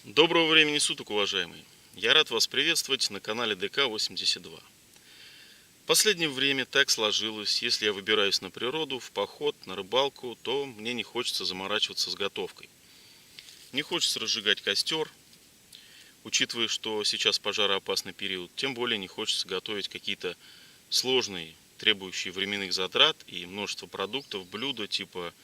Доброго времени суток, уважаемые! Я рад вас приветствовать на канале ДК-82. В последнее время так сложилось, если я выбираюсь на природу, в поход, на рыбалку, то мне не хочется заморачиваться с готовкой. Не хочется разжигать костер, учитывая, что сейчас пожароопасный период, тем более не хочется готовить какие-то сложные, требующие временных затрат и множество продуктов, блюда типа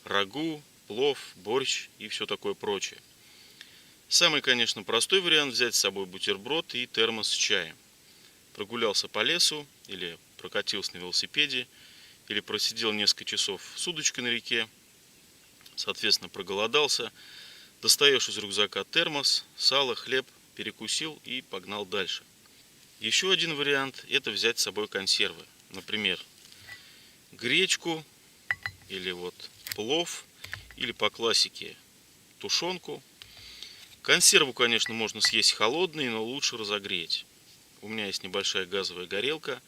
рагу, плов, борщ и все такое прочее. Самый, конечно, простой вариант — взять с собой бутерброд и термос с чаем. Прогулялся по лесу, или прокатился на велосипеде, или просидел несколько часов с удочкой на реке, соответственно, проголодался, достаешь из рюкзака термос, сало, хлеб, перекусил и погнал дальше. Еще один вариант — это взять с собой консервы. Например, гречку, или плов, или по классике тушенку. Консерву, конечно, можно съесть холодной, но лучше разогреть. У меня есть небольшая газовая горелка.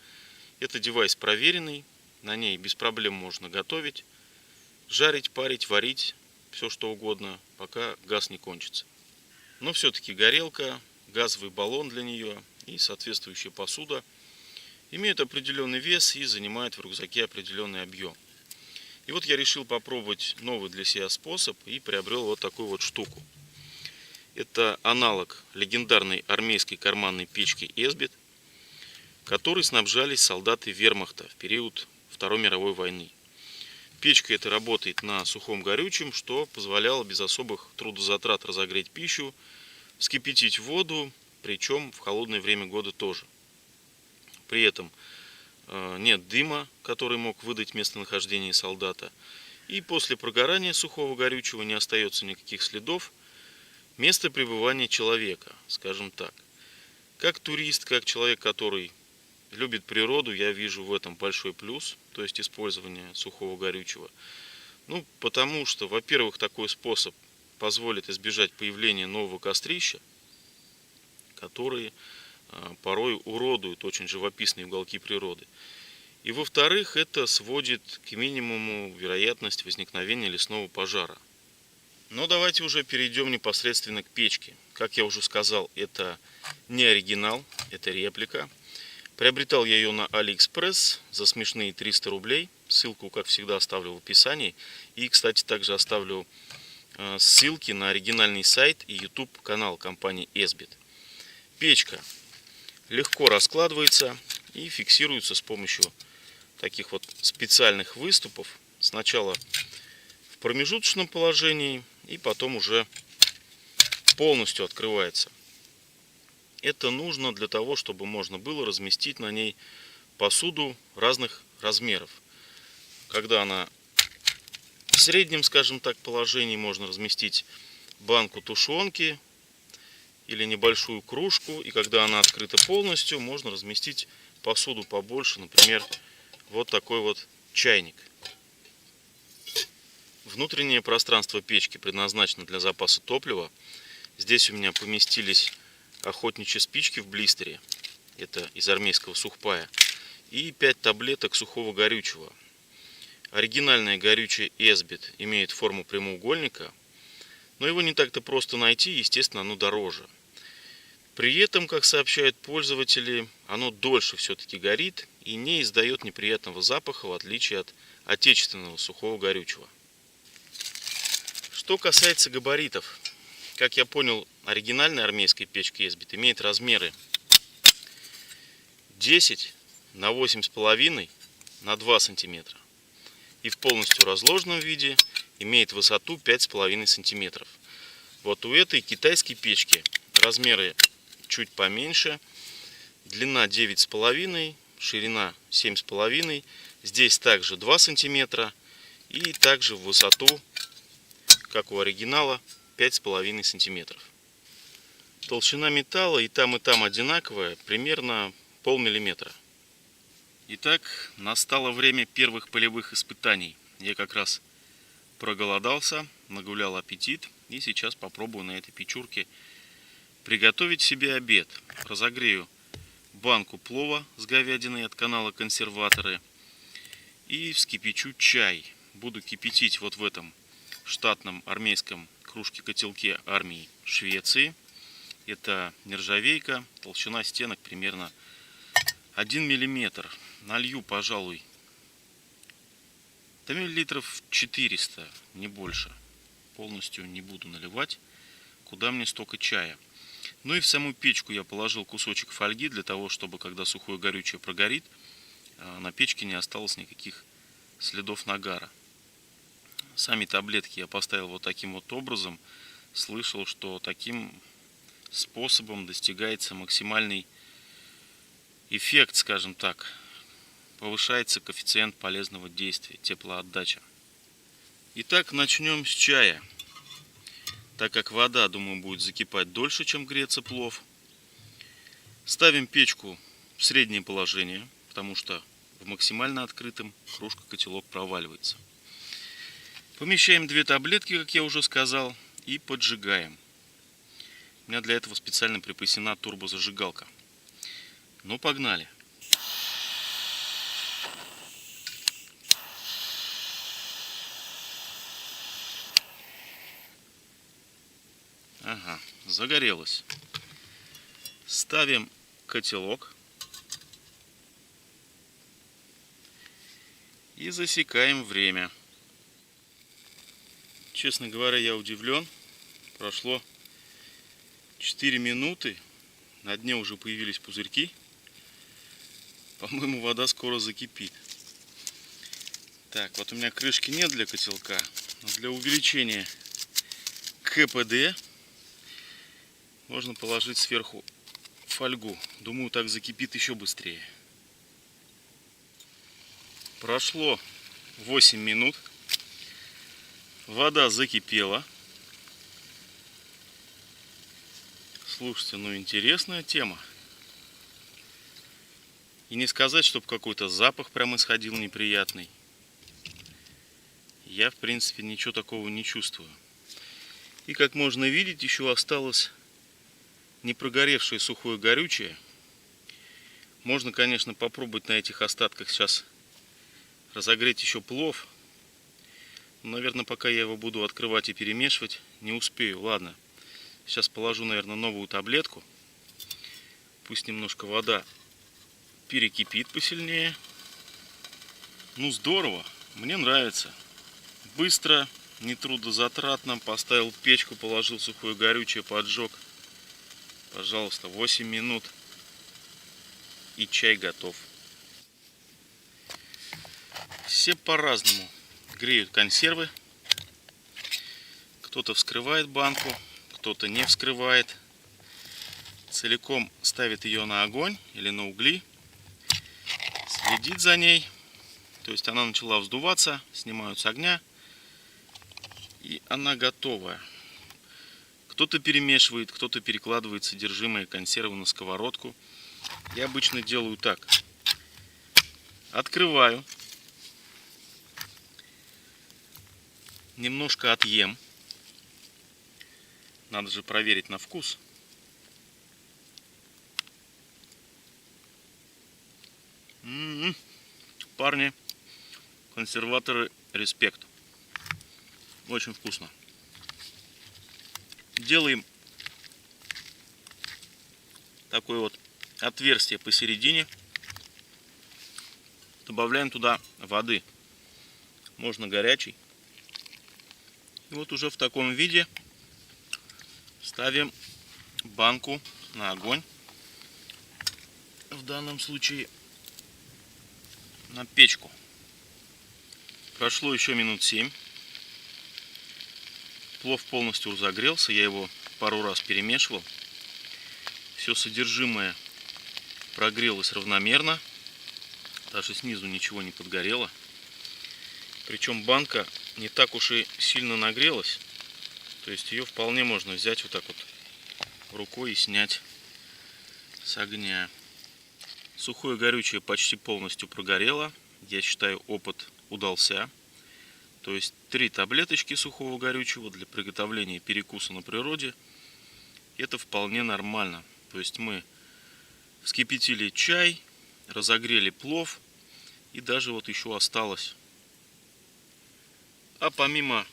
Это девайс проверенный. На ней без проблем можно готовить, жарить, парить, варить, все что угодно, пока газ не кончится. Но все-таки горелка, газовый баллон для нее и соответствующая посуда имеют определенный вес и занимают в рюкзаке определенный объем. И вот я решил попробовать новый для себя способ и приобрел вот такую вот штуку. Это аналог легендарной армейской карманной печки Esbit, которой снабжались солдаты вермахта в период Второй мировой войны. Печка эта работает на сухом горючем, что позволяло без особых трудозатрат разогреть пищу, вскипятить воду, причем в холодное время года тоже. При этом нет дыма, который мог выдать местонахождение солдата, и после прогорания сухого горючего не остается никаких следов место пребывания человека, скажем так. Как турист, как человек, который любит природу, я вижу в этом большой плюс, то есть использование сухого горючего. Потому что, во-первых, такой способ позволит избежать появления нового кострища, которые порой уродуют очень живописные уголки природы. И во-вторых, это сводит к минимуму вероятность возникновения лесного пожара. Но давайте уже перейдем непосредственно к печке. Как я уже сказал, это не оригинал, это реплика. Приобретал я ее на AliExpress за смешные 300 рублей. Ссылку, как всегда, оставлю в описании. И, кстати, также оставлю ссылки на оригинальный сайт и YouTube канал компании Esbit. Печка легко раскладывается и фиксируется с помощью таких вот специальных выступов. Сначала в промежуточном положении и потом уже полностью открывается. Это нужно для того, чтобы можно было разместить на ней посуду разных размеров. Когда она в среднем, скажем так, положении, можно разместить банку тушенки или небольшую кружку. И когда она открыта полностью, можно разместить посуду побольше, например, вот такой вот чайник. Внутреннее пространство печки предназначено для запаса топлива. Здесь у меня поместились охотничьи спички в блистере. Это из армейского сухпая. И 5 таблеток сухого горючего. Оригинальное горючее Esbit имеет форму прямоугольника, но его не так-то просто найти, естественно, оно дороже. При этом, как сообщают пользователи, оно дольше все-таки горит и не издает неприятного запаха, в отличие от отечественного сухого горючего. Что касается габаритов, как я понял, оригинальная армейская печка Esbit имеет размеры 10 на 8,5 на 2 сантиметра. И в полностью разложенном виде имеет высоту 5,5 сантиметров. Вот у этой китайской печки размеры чуть поменьше, длина 9,5, ширина 7,5. Здесь также 2 сантиметра и также в высоту, как у оригинала, 5,5 сантиметров. Толщина металла и там одинаковая, примерно полмиллиметра. Итак, настало время первых полевых испытаний. Я как раз проголодался, нагулял аппетит и сейчас попробую на этой печурке приготовить себе обед. Разогрею банку плова с говядиной от канала Консерваторы и вскипячу чай. Буду кипятить вот в этом штатном армейском кружке-котелке армии Швеции. Это нержавейка, толщина стенок примерно 1 миллиметр. Налью, пожалуй, до миллилитров 400, не больше. Полностью не буду наливать. Куда мне столько чая? Ну и в саму печку я положил кусочек фольги, для того, чтобы, когда сухое горючее прогорит, на печке не осталось никаких следов нагара. Сами таблетки я поставил вот таким вот образом. Слышал, что таким способом достигается максимальный эффект, скажем так. Повышается коэффициент полезного действия, теплоотдача. Итак, начнем с чая. Так как вода, думаю, будет закипать дольше, чем греется плов, ставим печку в среднее положение, потому что в максимально открытом кружка-котелок проваливается. Помещаем 2 таблетки, как я уже сказал, и поджигаем. У меня для этого специально припасена турбозажигалка. Ну, погнали. Ага, загорелось. Ставим котелок и засекаем время. Честно говоря, я удивлен. Прошло 4 минуты. На дне уже появились пузырьки. По-моему, вода скоро закипит. Так, вот у меня крышки нет для котелка. Но для увеличения КПД можно положить сверху фольгу. Думаю, так закипит еще быстрее. Прошло 8 минут. Вода закипела. Слушайте, ну интересная тема. И не сказать, чтобы какой-то запах прям исходил неприятный. Я, в принципе, ничего такого не чувствую. И, как можно видеть, еще осталось не прогоревшее сухое горючее. Можно, конечно, попробовать на этих остатках сейчас разогреть еще плов. Но, наверное, пока я его буду открывать и перемешивать, не успею. Ладно, сейчас положу, наверное, новую таблетку. Пусть немножко вода перекипит посильнее. Ну, здорово, мне нравится. Быстро, нетрудозатратно. Поставил печку, положил сухое горючее, поджег. Пожалуйста, 8 минут и чай готов. Все по-разному греют консервы. Кто-то вскрывает банку, кто-то не вскрывает. Целиком ставит ее на огонь или на угли. Следит за ней. То есть она начала вздуваться, снимают с огня. И она готовая. Кто-то перемешивает, кто-то перекладывает содержимое консервы на сковородку. Я обычно делаю так. Открываю. Немножко отъем. Надо же проверить на вкус. Парни, консерваторы, респект. Очень вкусно. Делаем такое вот отверстие посередине. Добавляем туда воды. Можно горячий. И вот уже в таком виде ставим банку на огонь. В данном случае на печку. Прошло еще минут 7. Плов полностью разогрелся. Я его пару раз перемешивал. Все содержимое прогрелось равномерно. Даже снизу ничего не подгорело. Причем банка не так уж и сильно нагрелась. То есть ее вполне можно взять вот так вот рукой и снять с огня. Сухое горючее почти полностью прогорело. Я считаю, опыт удался. То есть 3 таблеточки сухого горючего для приготовления перекуса на природе. Это вполне нормально. То есть мы вскипятили чай, разогрели плов. И даже вот еще осталось. А помимо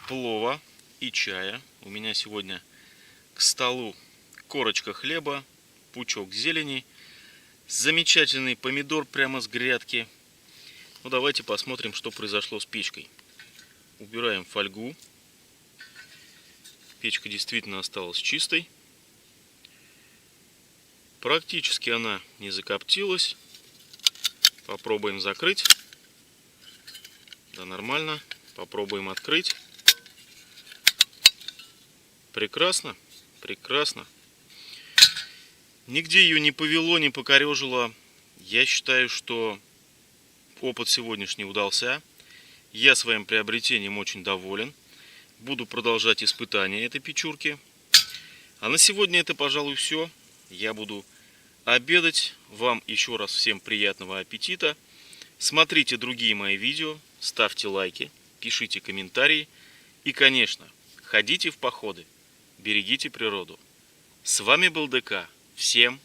плова и чая. У меня сегодня к столу корочка хлеба, пучок зелени, замечательный помидор прямо с грядки. Ну, давайте посмотрим, что произошло с печкой. Убираем фольгу. Печка действительно осталась чистой. Практически она не закоптилась. Попробуем закрыть. Да, нормально. Попробуем открыть. Прекрасно. Прекрасно. Нигде ее не повело, не покорежило. Я считаю, что опыт сегодняшний удался. Я своим приобретением очень доволен. Буду продолжать испытания этой печурки. А на сегодня это, пожалуй, все. Я буду обедать. Вам еще раз всем приятного аппетита. Смотрите другие мои видео, ставьте лайки, пишите комментарии. И, конечно, ходите в походы, берегите природу. С вами был ДК. Всем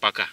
пока.